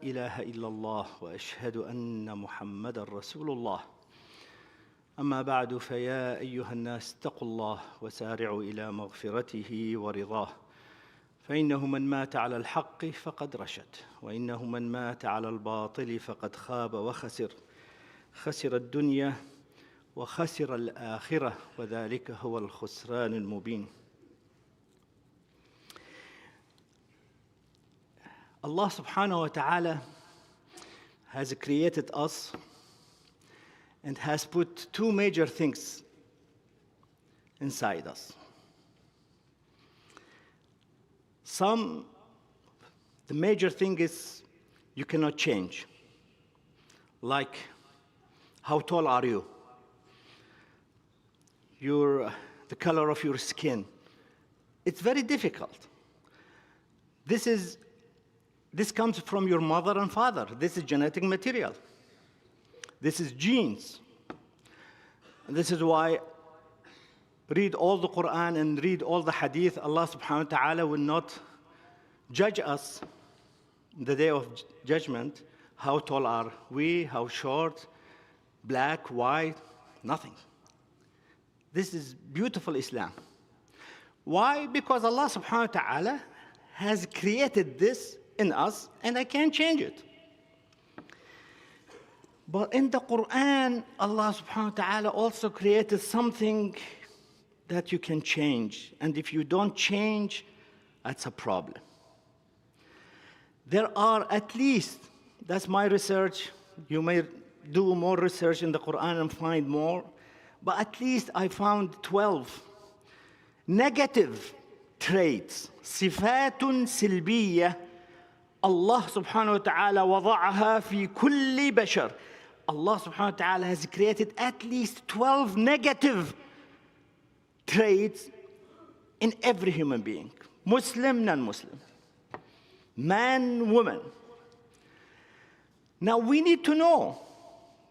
إله إلا الله وأشهد أن محمدًا رسول الله. أما بعد فيا أيها الناس اتقوا الله وسارعوا إلى مغفرته ورضاه، فإنه من مات على الحق فقد رشد، وإنه من مات على الباطل فقد خاب وخسر، خسر الدنيا وخسر الآخرة، وذلك هو الخسران المبين. Allah subhanahu wa ta'ala has created us and has put two major things inside us. The major thing is you cannot change. Like, how tall are you? The color of your skin. It's very difficult. This comes from your mother and father. This is genetic material. This is genes. And this is why read all the Quran and read all the hadith. Allah subhanahu wa ta'ala will not judge us the day of judgment. How tall are we? How short? Black, white? Nothing. This is beautiful Islam. Why? Because Allah subhanahu wa ta'ala has created this in us, and I can't change it. But in the Quran, Allah subhanahu wa ta'ala also created something that you can change. And if you don't change, that's a problem. There are at least, that's my research, you may do more research in the Quran and find more, but at least I found 12 negative traits, sifatun silbiyya, Allah subhanahu wa ta'ala وضعها في كل بشر. Allah subhanahu wa ta'ala has created at least 12 negative traits in every human being. Muslim, non-Muslim. Man, woman. Now we need to know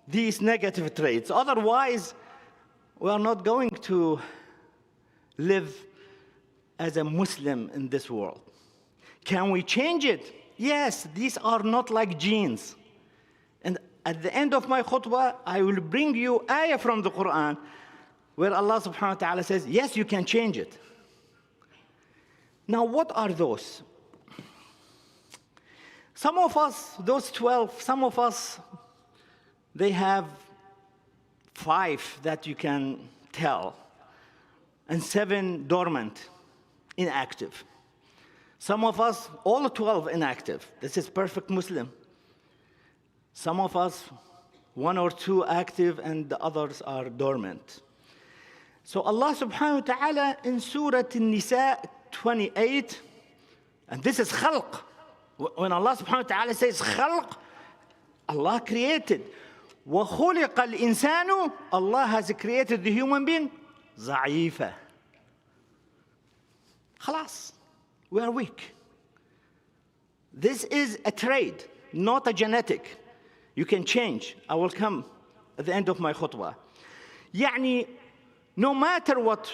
these negative traits. Otherwise, we are not going to live as a Muslim in this world. Can we change it? Yes, these are not like genes. And at the end of my khutbah, I will bring you ayah from the Quran where Allah subhanahu wa ta'ala says, yes, you can change it. Now, what are those? Some of us, those 12, some of us, they have 5 that you can tell, and 7 dormant, inactive. Some of us, all 12 inactive. This is perfect Muslim. Some of us, 1 or 2 active, and the others are dormant. So Allah subhanahu wa ta'ala in Surah An-Nisa 28, and this is khalq. When Allah subhanahu wa ta'ala says khalq, Allah created. وَخُلِقَ الْإِنسَانُ, Allah has created the human being ضعيفة. خلاص. We are weak. This is a trait, not a genetic. You can change. I will come at the end of my khutbah. يعني, no matter what,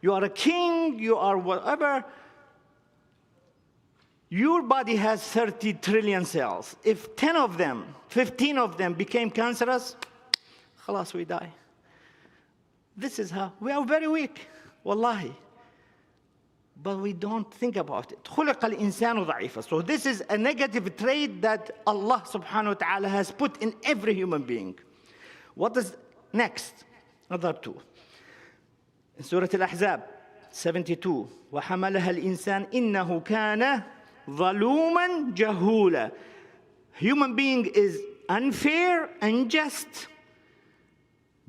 you are a king, you are whatever, your body has 30 trillion cells. If 10 of them, 15 of them became cancerous, خلاص, we die. This is how, we are very weak, wallahi. But we don't think about it. خُلِقَ الْإِنسَانُ ضَعِيفًا. So this is a negative trait that Allah subhanahu wa ta'ala has put in every human being. What is next? Another 2. In Surah Al-Ahzab 72. وَحَمَلَهَا الْإِنسَانُ إِنَّهُ كَانَ ظَلُومًا جَهُولًا. Human being is unfair, unjust,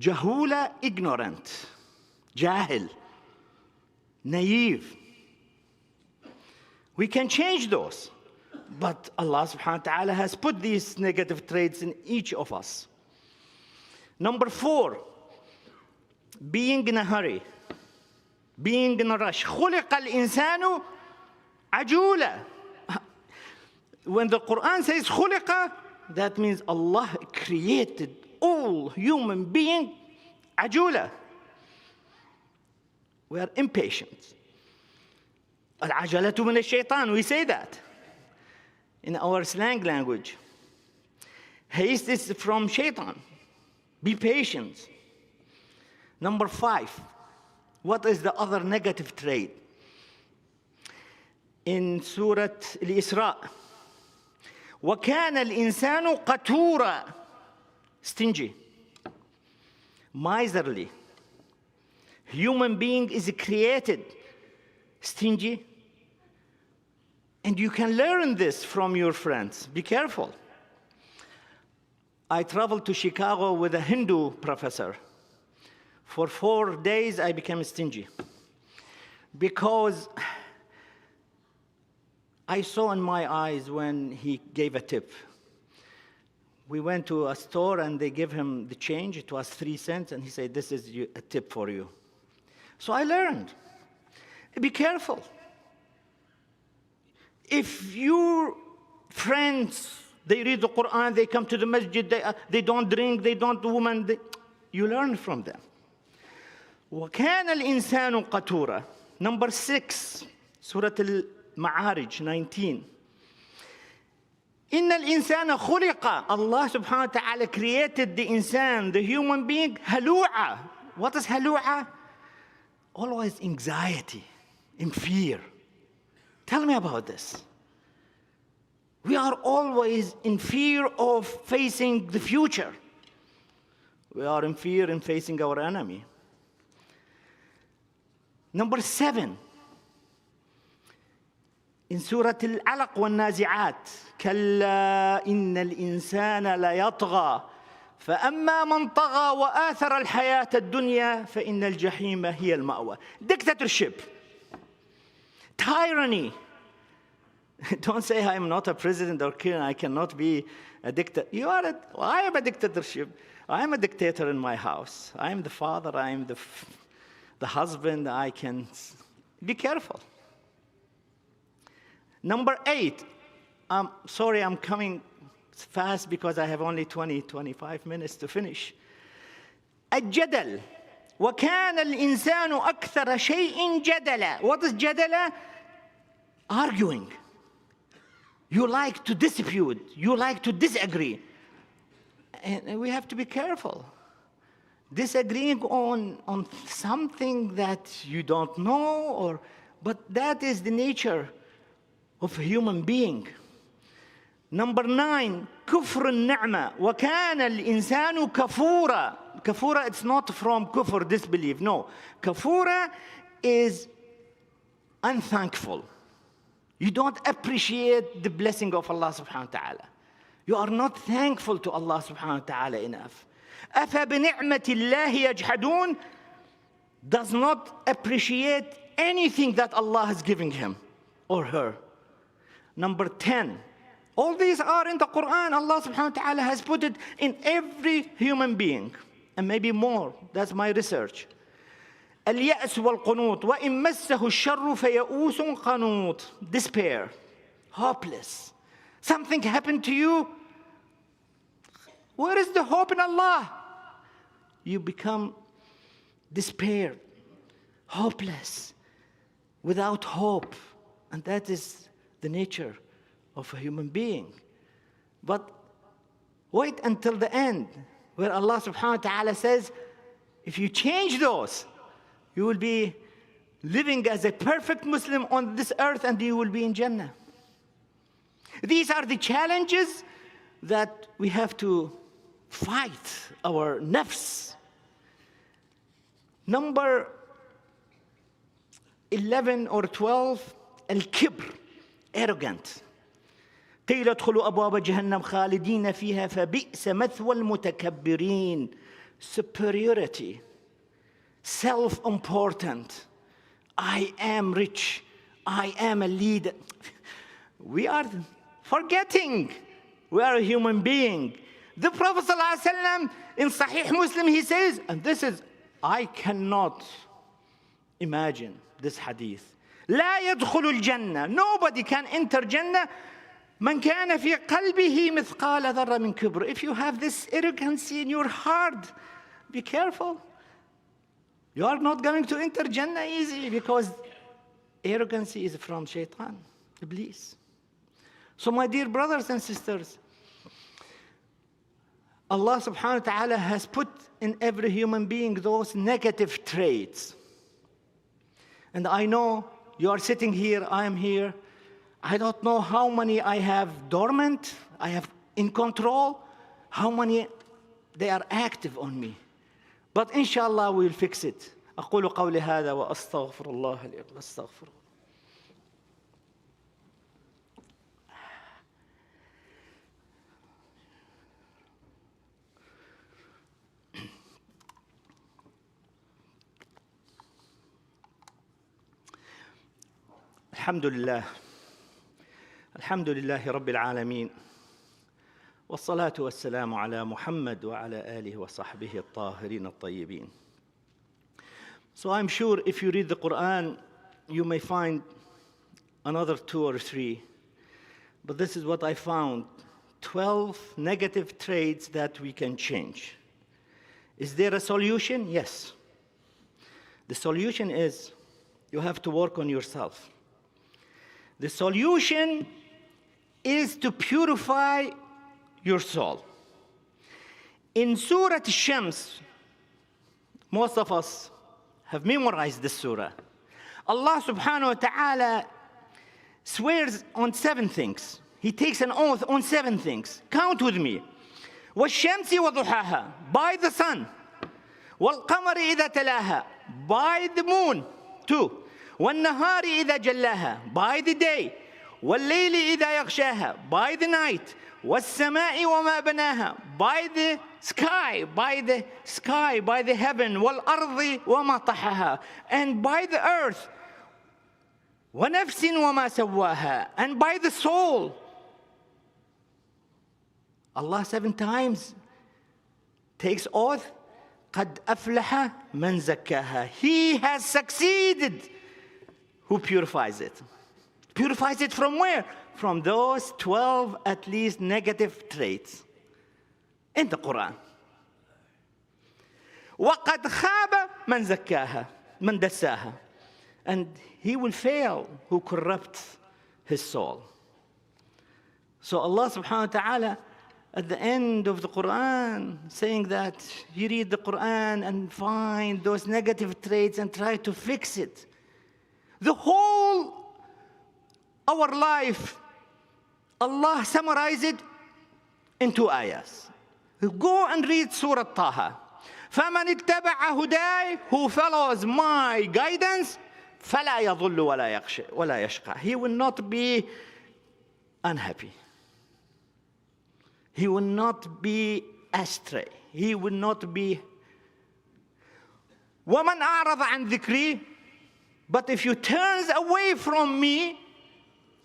jahula, ignorant, jahil, naive. We can change those, but Allah subhanahu wa ta'ala has put these negative traits in each of us. Number 4, being in a hurry, being in a rush. خُلِقَ الْإِنسَانُ عَجُولًا. When the Quran says خُلِقَ, that means Allah created all human beings عَجُولًا. We are impatient. العجلة من الشيطان, we say that. in our slang language. Haste is from shaitan. Be patient. Number 5, what is the other negative trait? In Surah Al-Isra, وَكَانَ الْإِنسَانُ قَتُورًا, stingy, miserly. Human being is created stingy. And you can learn this from your friends. Be careful. I traveled to Chicago with a Hindu professor. For 4 days, I became stingy. Because I saw in my eyes when he gave a tip. We went to a store and they gave him the change. It was 3 cents, and he said, "This is a tip for you." So I learned. Be careful. If your friends, they read the Quran, they come to the masjid, they don't drink, they don't woman, you learn from them. وَكَانَ الْإِنسَانُ قَتُورًا. Number 6, Surah Al-Ma'arij 19. إِنَّ الْإِنسَانَ خُلِقَ. Allah subhanahu wa ta'ala created the insan, the human being, halu'a. What is halu'a? Always anxiety, in fear. Tell me about this. We are always in fear of facing the future. We are in fear in facing our enemy. Number 7, in Surah Al-Alaq وَالنَّازِعَاتِ كَلَّا إِنَّ الْإِنسَانَ لَيَطْغَى فَأَمَّا مَنْ طَغَى وَآثَرَ الْحَيَاةَ الدُّنْيَا فَإِنَّ الْجَحِيمَ هِيَ الْمَأْوَى. Dictatorship. Tyranny. Don't say I am not a president or king, I cannot be a dictator. I am a dictatorship. I am a dictator in my house. I am the father, I am the husband, I can. Be careful. Number 8. Sorry, I'm coming fast because I have only 25 minutes to finish. الجدل. وَكَانَ الْإِنسَانُ أَكْثَرَ شَيْءٍ جَدَلًا. What is جدل? Arguing. You like to dispute. You like to disagree. And we have to be careful. Disagreeing on something that you don't know, but that is the nature of a human being. Number 9, كفر النعمة. وكان الإنسان كفورا. Kafura, it's not from kufr, disbelief. No. Kafura is unthankful. You don't appreciate the blessing of Allah subhanahu wa ta'ala. You are not thankful to Allah subhanahu wa ta'ala enough. أَفَبِنِعْمَةِ اللَّهِ يَجْحَدُونَ. Does not appreciate anything that Allah is giving him or her. Number 10. All these are in the Quran. Allah subhanahu wa ta'ala has put it in every human being. And maybe more. That's my research. اليأس والقنوط وإن مسه الشر فيئوس قنوط. Despair. Hopeless. Something happened to you. Where is the hope in Allah? You become despair, hopeless, without hope. And that is the nature of a human being. But wait until the end, where Allah subhanahu wa ta'ala says, if you change those, you will be living as a perfect Muslim on this earth and you will be in Jannah. These are the challenges that we have to fight our nafs. Number 11 or 12, al-kibr, arrogant. قيل ادخلوا أبواب جهنم خالدين فيها فبئس مثوى المتكبرين. Superiority, self-important. I am rich. I am a leader. We are forgetting we are a human being. The Prophet ﷺ in Sahih Muslim, he says, and this is, I cannot imagine this hadith. لا يدخل الجنة. Nobody can enter Jannah. من كان في قلبه مثقال ذرة من كبر. If you have this arrogancy in your heart, be careful. You are not going to enter Jannah easy because arrogancy is from shaitan, Iblis. So my dear brothers and sisters, Allah subhanahu wa ta'ala has put in every human being those negative traits. And I know you are sitting here, I am here. I don't know how many I have dormant, I have in control, how many they are active on me. But inshallah we'll fix it. أقول قولي هذا وأستغفر الله لي أستغفر. الحمد لله الحمد لله رب العالمين والصلاة والسلام على محمد وعلى آله وصحبه الطاهرين الطيبين. So I'm sure if you read the Quran, you may find another 2 or 3. But this is what I found, 12 negative traits that we can change. Is there a solution? Yes. The solution is you have to work on yourself. The solution is to purify your soul. In Surah Ash-Shams, most of us have memorized this surah. Allah subhanahu wa ta'ala swears on 7 things. He takes an oath on 7 things. Count with me. وَالشَّمْسِ وَضُحَاهَا, by the sun. وَالْقَمَرِ إِذَا تَلَاهَا, by the moon. 2. وَالنَّهَارِ إِذَا جَلَّاهَا, by the day. وَاللَّيْلِ إِذَا يَغْشَاهَا, by the night. وَالسَّمَاءِ وَمَا بَنَاهَا, by the sky, by the heaven. وَالْأَرْضِ وَمَا طَحَاهَا, and by the earth. وَنَفْسٍ وَمَا سَوَّاهَا, and by the soul. Allah 7 times takes oath. قَدْ أَفْلَحَ مَنْ زَكَّاهَا, he has succeeded who purifies it. Purifies it from where? From those 12 at least negative traits in the Quran. وَقَدْ خَابَ مَنْ زَكَّاهَا مَنْ دَسَّاهَا, and he will fail who corrupts his soul. So Allah subhanahu wa ta'ala at the end of the Quran saying that you read the Quran and find those negative traits and try to fix it. The whole our life, Allah summarized it in 2 ayahs. Go and read Surah Taha. فَمَنِ اتَّبَعَ هُدَايَ, who follows my guidance, فَلَا يَضُلُّ وَلَا يَشْقَى, he will not be unhappy. He will not be astray. He will not be. وَمَنْ أَعْرَضَ عَنْ ذِكْرِي, but if you turn away from me,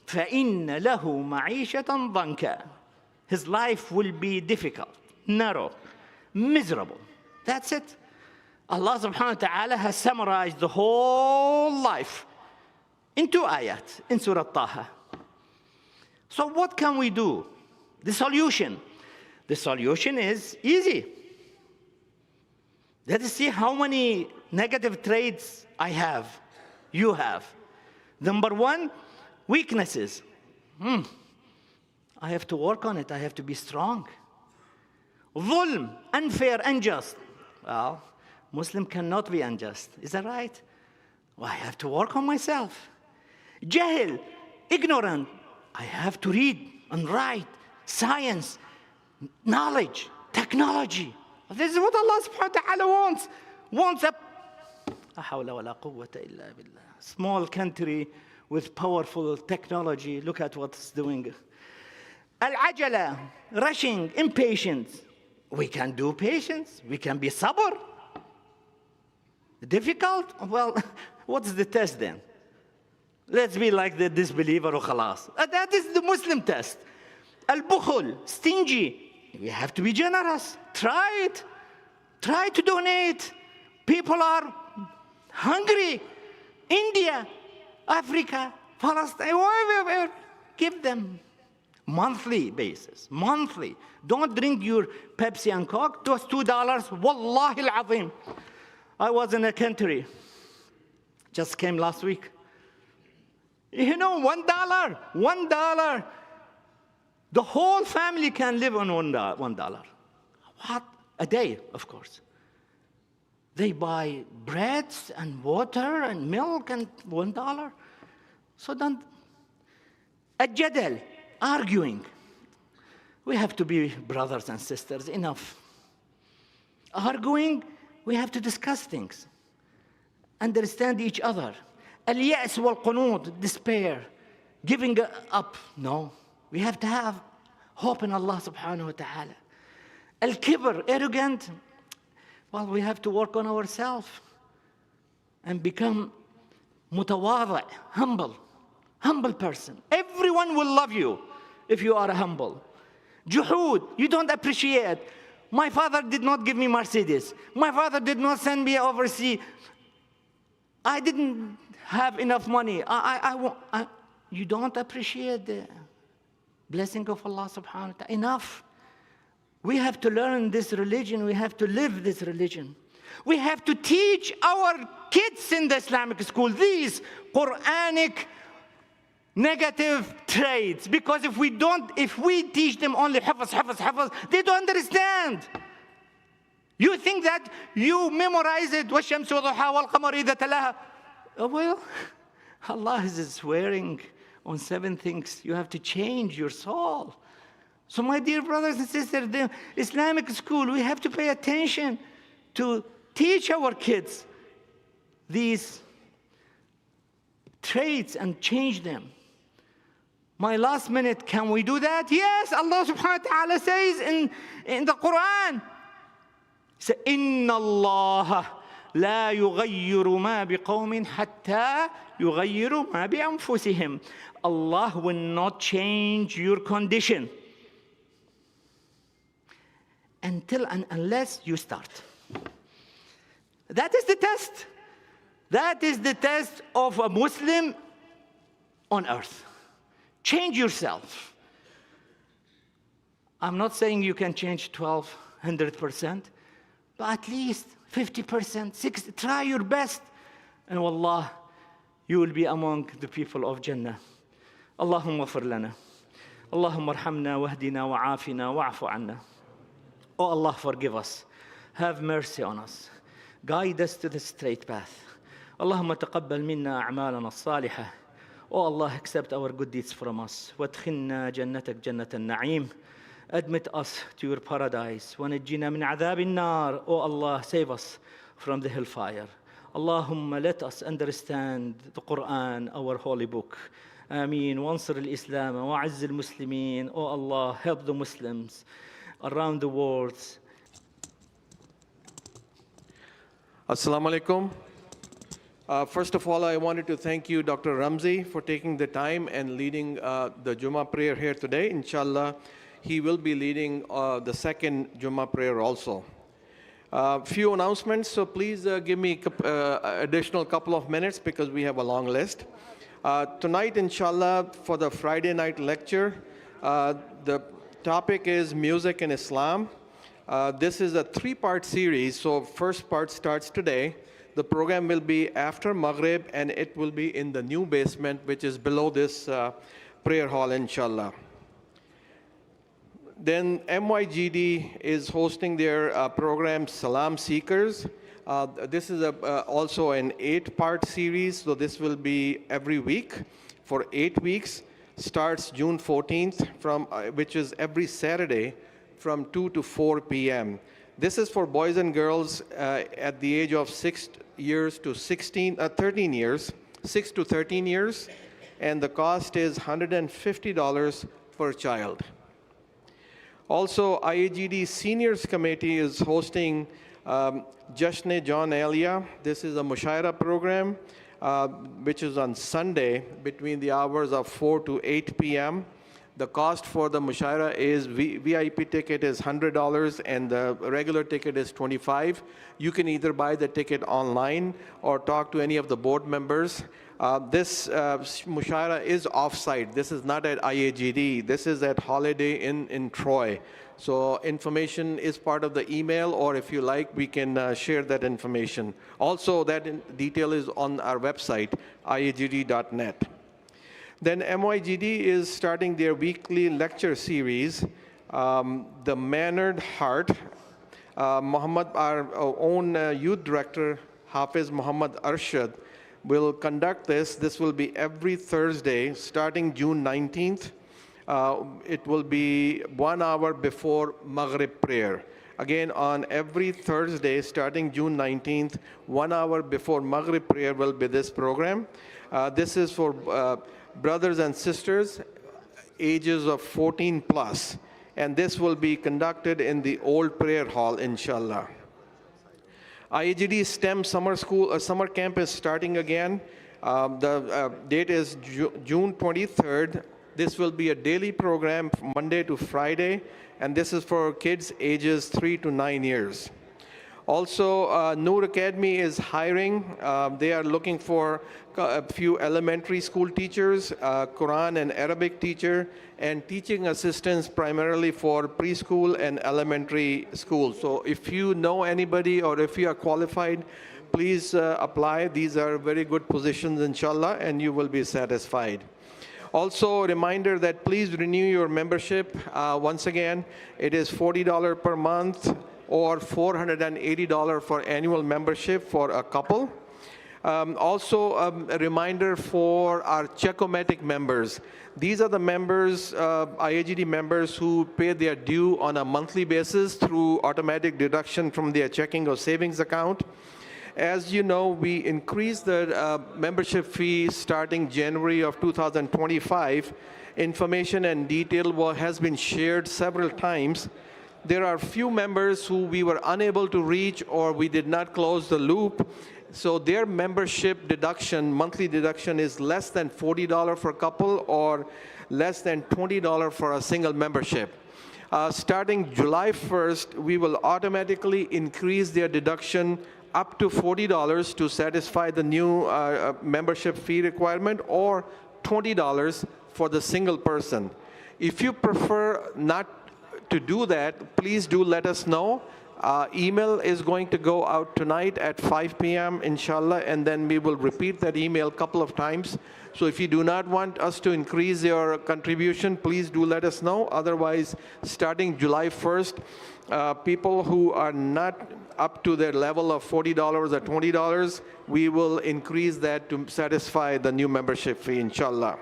فَإِنَّ لَهُ مَعِيشَةً ضَنْكًا, his life will be difficult, narrow, miserable. That's it. Allah subhanahu wa ta'ala has summarized the whole life in 2 ayat in Surah Taha. So what can we do? The solution is easy. Let us see how many negative traits I have, you have. Number 1, weaknesses. I have to work on it. I have to be strong. ظلم, unfair, unjust. Well, Muslim cannot be unjust. Is that right? Well, I have to work on myself. Jahil, ignorant. I have to read and write. Science, knowledge, technology. This is what Allah subhanahu wa ta'ala wants. Wants a small country with powerful technology. Look at what it's doing. Al-ajala, rushing, impatience. We can do patience. We can be sabr. Difficult? Well, what's the test then? Let's be like the disbeliever or khalas. That is the Muslim test. Al-bukhul, stingy. We have to be generous. Try it. Try to donate. People are hungry. India, Africa, Palestine, wherever. Give them. Monthly basis. Monthly. Don't drink your Pepsi and Coke. It was $2. Wallahi al-azim. I was in a country. Just came last week. You know, $1. The whole family can live on $1. What? A day, of course. They buy breads and water and milk and $1. So don't, الجدل, arguing. We have to be brothers and sisters, enough. Arguing, we have to discuss things. Understand each other. اليأس والقنوط, despair, giving up. No, we have to have hope in Allah subhanahu wa ta'ala. الكبر, arrogant, well, we have to work on ourselves and become متواضع, humble person. Everyone will love you if you are humble. Juhud, you don't appreciate. My father did not give me Mercedes. My father did not send me overseas. I didn't have enough money. You don't appreciate the blessing of Allah subhanahu wa ta'ala. Enough. We have to learn this religion. We have to live this religion. We have to teach our kids in the Islamic school these Quranic negative traits. Because if we teach them only حفظ, they don't understand. You think that you memorize it, وَالشَّمْسُ وَضُحَاهَا وَالْقَمَرِ إِذَا تَلَاهَا. Well, Allah is swearing on 7 things. You have to change your soul. So my dear brothers and sisters, the Islamic school, we have to pay attention to teach our kids these traits and change them. My last minute, can we do that? Yes, Allah subhanahu wa ta'ala says in the Quran, إِنَّ اللَّهَ لَا يُغَيِّرُ مَا بِقَوْمٍ حَتَّى يُغَيِّرُ مَا بِأَنفُسِهِمْ. Allah will not change your condition until and unless you start. That is the test. That is the test of a Muslim on earth. Change yourself. I'm not saying you can change 1,200%, but at least 50%, 60%. Try your best. And wallah, you will be among the people of Jannah. Allahumma ighfir lana. Allahumma arhamna wahdina wa'afina wa'afu anna. Oh Allah, forgive us. Have mercy on us. Guide us to the straight path. Allahumma taqabbal minna a'malana as-salihah. Oh Allah, accept our good deeds from us. وَادْخِلْنَا جَنَّتَكَ جَنَّةَ النَّعِيمِ. Admit us to your paradise. وَنَجِّنَا مِنْ عَذَابِ النَّارِ. Oh Allah, save us from the hellfire. Allahumma, let us understand the Quran, our holy book. Ameen. وَانصر الإسلام وَعَزِّ الْمُسْلِمِينَ. Oh Allah, help the Muslims around the world. Assalamu alaikum. First of all, I wanted to thank you, Dr. Ramzi, for taking the time and leading the Jummah prayer here today. Inshallah, he will be leading the second Jummah prayer also. Few announcements, so please give me additional couple of minutes because we have a long list. Tonight, inshallah, for the Friday night lecture, the topic is music in Islam. This is a 3-part series, so first part starts today. The program will be after Maghrib, and it will be in the new basement, which is below this prayer hall, inshallah. Then MYGD is hosting their program, Salam Seekers. This is also an 8-part series, so this will be every week for 8 weeks. Starts June 14th, which is every Saturday from 2 to 4 p.m. This is for boys and girls at the age of 6 years to 13 years, 6 to 13 years, and the cost is $150 per child. Also, IAGD Seniors Committee is hosting Jashne John Elia. This is a Mushaira program, which is on Sunday between the hours of 4 to 8 p.m. The cost for the Mushaira is VIP ticket is $100 and the regular ticket is $25. You can either buy the ticket online or talk to any of the board members. This Mushaira is off-site. This is not at IAGD. This is at Holiday Inn in Troy. So information is part of the email, or if you like, we can share that information. Also, that detail is on our website, iagd.net. Then MYGD is starting their weekly lecture series, The Mannered Heart. Muhammad, our own youth director, Hafiz Muhammad Arshad, will conduct this. This will be every Thursday, starting June 19th. It will be 1 hour before Maghrib prayer. Again, on every Thursday, starting June 19th, 1 hour before Maghrib prayer will be this program. This is for brothers and sisters, ages of 14 plus. And this will be conducted in the old prayer hall, inshallah. IAGD STEM summer camp is starting again. The date is June 23rd. This will be a daily program from Monday to Friday, and this is for kids ages 3 to 9 years. Also, Noor Academy is hiring. They are looking for a few elementary school teachers, Quran and Arabic teacher, and teaching assistants primarily for preschool and elementary school. So if you know anybody or if you are qualified, please apply. These are very good positions, inshallah, and you will be satisfied. Also, a reminder that please renew your membership. Once again, it is $40 per month or $480 for annual membership for a couple. Also, a reminder for our Check-O-Matic members. These are the members, IAGD members, who pay their due on a monthly basis through automatic deduction from their checking or savings account. As you know, we increased the membership fee starting January of 2025. Information and detail has been shared several times. There are few members who we were unable to reach or we did not close the loop. So their membership deduction, monthly deduction, is less than $40 for a couple or less than $20 for a single membership. Starting July 1st, we will automatically increase their deduction up to $40 to satisfy the new membership fee requirement, or $20 for the single person. If you prefer not to do that, please do let us know. Email is going to go out tonight at 5 p.m., inshallah, and then we will repeat that email a couple of times. So if you do not want us to increase your contribution, please do let us know. Otherwise, starting July 1st, people who are not up to their level of $40 or $20, we will increase that to satisfy the new membership fee, inshallah.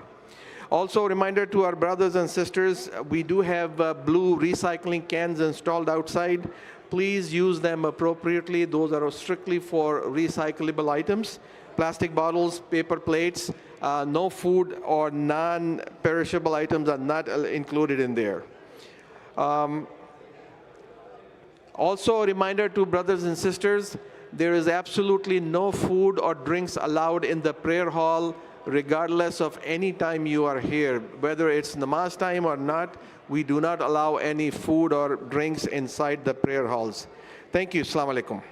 Also, a reminder to our brothers and sisters, we do have blue recycling cans installed outside. Please use them appropriately. Those are strictly for recyclable items. Plastic bottles, paper plates, no food or non-perishable items are not included in there. Also, a reminder to brothers and sisters, there is absolutely no food or drinks allowed in the prayer hall, regardless of any time you are here. Whether it's namaz time or not, we do not allow any food or drinks inside the prayer halls. Thank you. Assalamu alaikum.